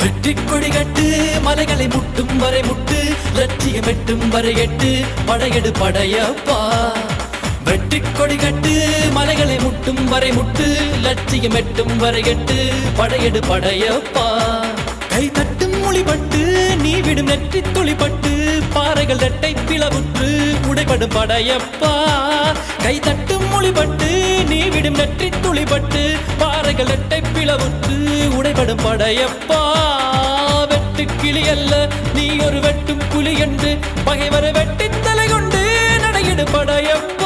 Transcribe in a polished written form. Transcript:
வெற்றி கொடி கட்டு மலைகளை முட்டும் வரை முட்டு லட்சியம் எட்டும் வரை எட்டு படையெடு படையப்பா வெற்றி கொடி கட்டு மலைகளை முட்டும் வரை முட்டு லட்சியம் எட்டும் வரை எட்டு படையெடு படையப்பா கை தட்டும் மொழிபட்டு நீ விடும் நெற்றி துளிப்பட்டு பாறைகள் ரெட்டை பிளவுற்று உடைபடும் படையப்பா கை தட்டும் மொழிபட்டு நீ விடும் நெற்றி துளிப்பட்டு பாறைகள் ரெட்டை பிளவுற்று உடைபடும் படையப்பா வெட்டு கிளி அல்ல நீ ஒரு வெட்டும் புலி என்று பகைவரை வெட்டி தலை கொண்டு நடையிடு படையப்பா